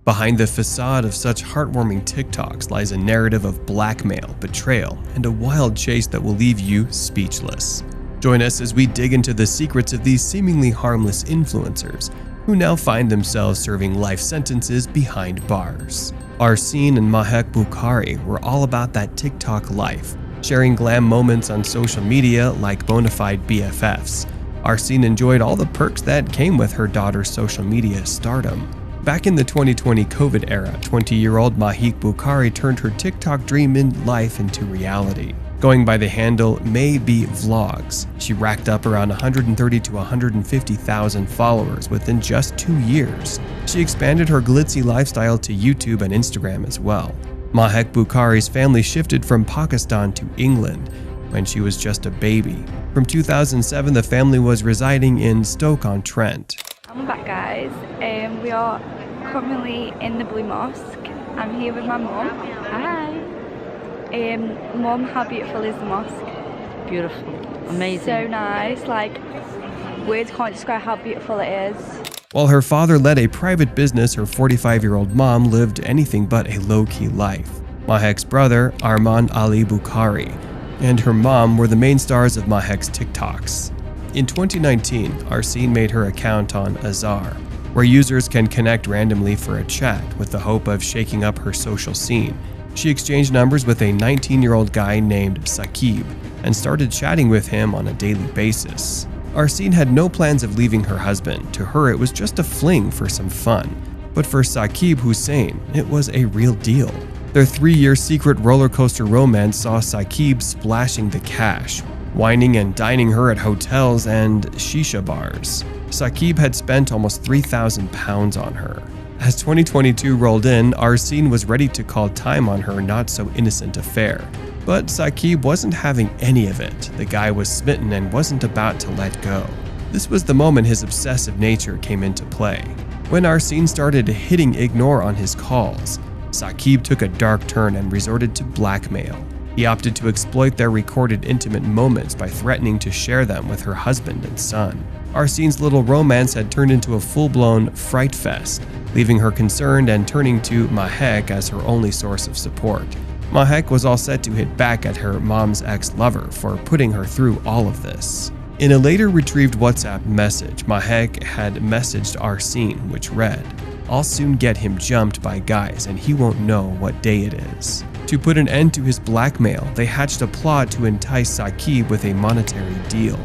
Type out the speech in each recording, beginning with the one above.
Behind the facade of such heartwarming TikToks lies a narrative of blackmail, betrayal, and a wild chase that will leave you speechless. Join us as we dig into the secrets of these seemingly harmless influencers who now find themselves serving life sentences behind bars. Arsene and Mahek Bukhari were all about that TikTok life, sharing glam moments on social media like bona fide BFFs. Arsene enjoyed all the perks that came with her daughter's social media stardom. Back in the 2020 COVID era, 20-year-old Mahek Bukhari turned her TikTok dream in life into reality. Going by the handle Maybe Vlogs, she racked up around 130 to 150,000 followers within just 2 years. She expanded her glitzy lifestyle to YouTube and Instagram as well. Mahek Bukhari's family shifted from Pakistan to England when she was just a baby. From 2007, the family was residing in Stoke-on-Trent. I'm back, guys. We are currently in the Blue Mosque. I'm here with my mum. Hi. Mum, how beautiful is the mosque? Beautiful, amazing. So nice. Like, words can't describe how beautiful it is. While her father led a private business, her 45-year-old mom lived anything but a low-key life. Mahek's brother, Arman Ali Bukhari, and her mom were the main stars of Mahek's TikToks. In 2019, Arsene made her account on Azar, where users can connect randomly for a chat with the hope of shaking up her social scene. She exchanged numbers with a 19-year-old guy named Saqib and started chatting with him on a daily basis. Arsene had no plans of leaving her husband. To her, it was just a fling for some fun. But for Saqib Hussein, it was a real deal. Their 3-year secret roller coaster romance saw Saqib splashing the cash, wining and dining her at hotels and shisha bars. Saqib had spent almost £3,000 on her. As 2022 rolled in, Arsene was ready to call time on her not-so-innocent affair. But Saqib wasn't having any of it. The guy was smitten and wasn't about to let go. This was the moment his obsessive nature came into play. When Arsene started hitting ignore on his calls, Saqib took a dark turn and resorted to blackmail. He opted to exploit their recorded intimate moments by threatening to share them with her husband and son. Arsene's little romance had turned into a full-blown fright fest, leaving her concerned and turning to Mahek as her only source of support. Mahek was all set to hit back at her mom's ex-lover for putting her through all of this. In a later retrieved WhatsApp message, Mahek had messaged Arsene, which read, "I'll soon get him jumped by guys and he won't know what day it is." To put an end to his blackmail, they hatched a plot to entice Saqib with a monetary deal.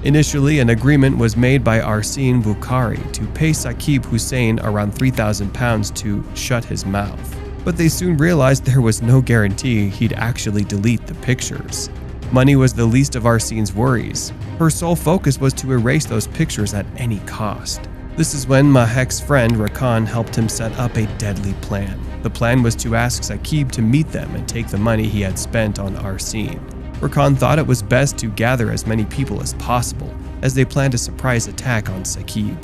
Initially, an agreement was made by Arsene Bukhari to pay Saqib Hussein around £3,000 to shut his mouth. But they soon realized there was no guarantee he'd actually delete the pictures. Money was the least of Arsene's worries. Her sole focus was to erase those pictures at any cost. This is when Mahek's friend Rakan helped him set up a deadly plan. The plan was to ask Saqib to meet them and take the money he had spent on Arsene. Rakan thought it was best to gather as many people as possible, as they planned a surprise attack on Saqib.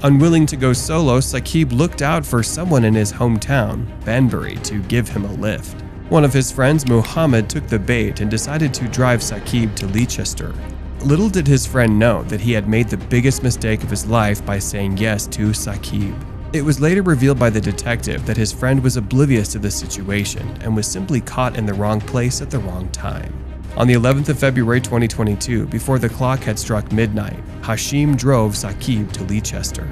Unwilling to go solo, Saqib looked out for someone in his hometown, Banbury, to give him a lift. One of his friends, Muhammad, took the bait and decided to drive Saqib to Leicester. Little did his friend know that he had made the biggest mistake of his life by saying yes to Saqib. It was later revealed by the detective that his friend was oblivious to the situation and was simply caught in the wrong place at the wrong time. On the 11th of February 2022, before the clock had struck midnight, Hashim drove Saqib to Leicester.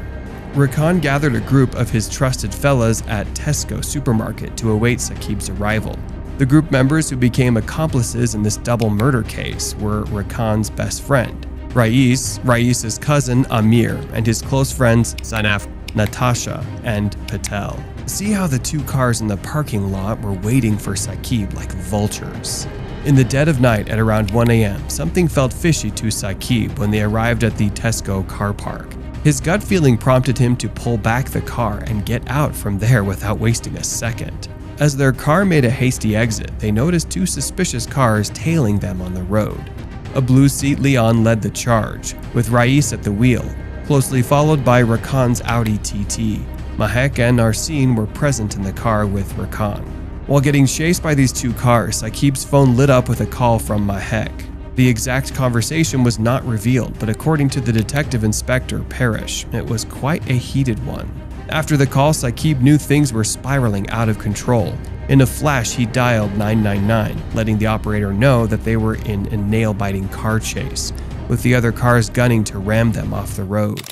Rakan gathered a group of his trusted fellas at Tesco supermarket to await Saqib's arrival. The group members who became accomplices in this double murder case were Rakan's best friend, Rais's cousin Amir, and his close friends Sanaf, Natasha, and Patel. See how the two cars in the parking lot were waiting for Saqib like vultures. In the dead of night at around 1 a.m., something felt fishy to Saqib when they arrived at the Tesco car park. His gut feeling prompted him to pull back the car and get out from there without wasting a second. As their car made a hasty exit, they noticed two suspicious cars tailing them on the road. A blue Seat Leon led the charge, with Rais at the wheel, closely followed by Rakan's Audi TT. Mahek and Arsene were present in the car with Rakan. While getting chased by these two cars, Saqib's phone lit up with a call from Mahek. The exact conversation was not revealed, but according to the detective inspector, Parrish, it was quite a heated one. After the call, Saqib knew things were spiraling out of control. In a flash, he dialed 999, letting the operator know that they were in a nail-biting car chase, with the other cars gunning to ram them off the road.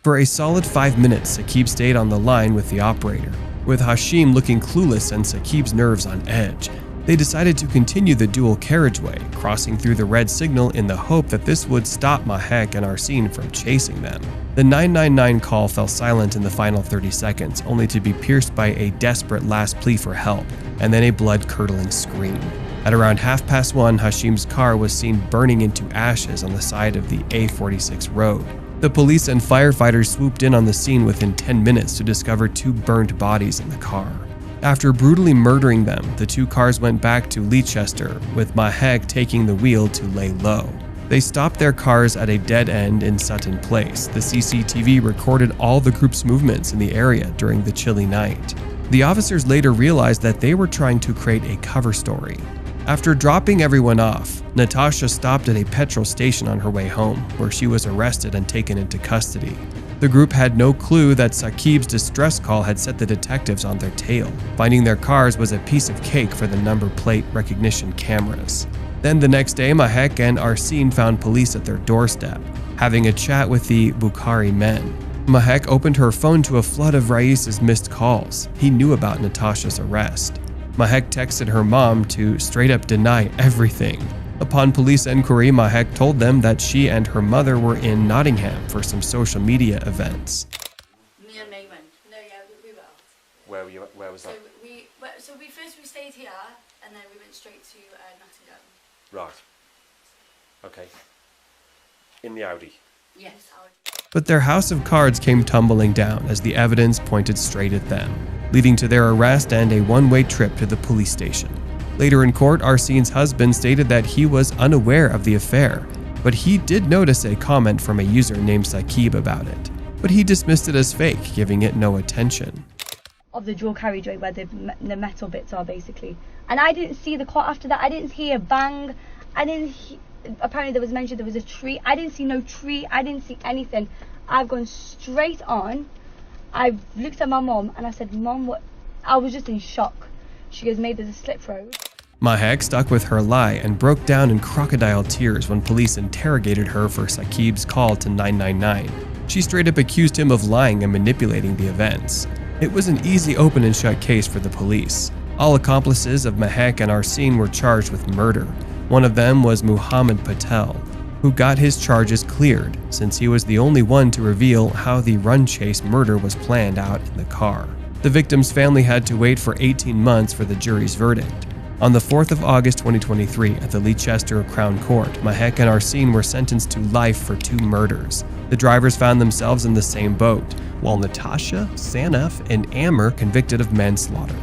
For a solid 5 minutes, Saqib stayed on the line with the operator. With Hashim looking clueless and Saqib's nerves on edge, they decided to continue the dual carriageway, crossing through the red signal in the hope that this would stop Mahek and Arsene from chasing them. The 999 call fell silent in the final 30 seconds, only to be pierced by a desperate last plea for help, and then a blood-curdling scream. At around 1:30, Hashim's car was seen burning into ashes on the side of the A46 road. The police and firefighters swooped in on the scene within 10 minutes to discover 2 burnt bodies in the car. After brutally murdering them, the 2 cars went back to Leicester, with Mahek taking the wheel to lay low. They stopped their cars at a dead end in Sutton Place. The CCTV recorded all the group's movements in the area during the chilly night. The officers later realized that they were trying to create a cover story. After dropping everyone off, Natasha stopped at a petrol station on her way home, where she was arrested and taken into custody. The group had no clue that Saqib's distress call had set the detectives on their tail. Finding their cars was a piece of cake for the number plate recognition cameras. Then the next day, Mahek and Arsene found police at their doorstep, having a chat with the Bukhari men. Mahek opened her phone to a flood of Rais's missed calls. He knew about Natasha's arrest. Mahek texted her mom to straight up deny everything. Upon police inquiry, Mahek told them that she and her mother were in Nottingham for some social media events. Me and May went. No, yeah, we were out. Where was that? So we stayed here, and then we went straight to Nottingham. Right. Okay. In the Audi. Yes. But their house of cards came tumbling down as the evidence pointed straight at them, leading to their arrest and a one-way trip to the police station. Later in court, Arsene's husband stated that he was unaware of the affair, but he did notice a comment from a user named Saqib about it. But he dismissed it as fake, giving it no attention. Of the dual carriageway where the metal bits are, basically. And I didn't see the car after that. I didn't hear a bang. Apparently there was mentioned there was a tree. I didn't see no tree. I didn't see anything. I've gone straight on. I looked at my mom and I said, Mom, what? I was just in shock. She goes, maybe there's a slip road. Mahek stuck with her lie and broke down in crocodile tears when police interrogated her for Saqib's call to 999. She straight up accused him of lying and manipulating the events. It was an easy open and shut case for the police. All accomplices of Mahek and Arsene were charged with murder. One of them was Muhammad Patel, who got his charges cleared since he was the only one to reveal how the run chase murder was planned out in the car. The victim's family had to wait for 18 months for the jury's verdict. On the 4th of August 2023, at the Leicester Crown Court, Mahek and Arsene were sentenced to life for 2 murders. The drivers found themselves in the same boat, while Natasha, Sanaf, and Amr convicted of manslaughter.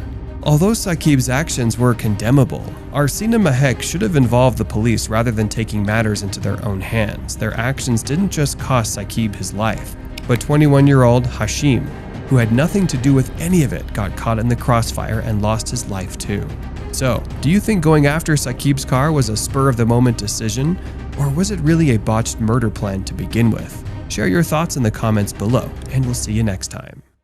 Although Saqib's actions were condemnable, Arsene and Mahek should have involved the police rather than taking matters into their own hands. Their actions didn't just cost Saqib his life, but 21-year-old Hashim, who had nothing to do with any of it, got caught in the crossfire and lost his life too. So, do you think going after Saqib's car was a spur-of-the-moment decision, or was it really a botched murder plan to begin with? Share your thoughts in the comments below, and we'll see you next time.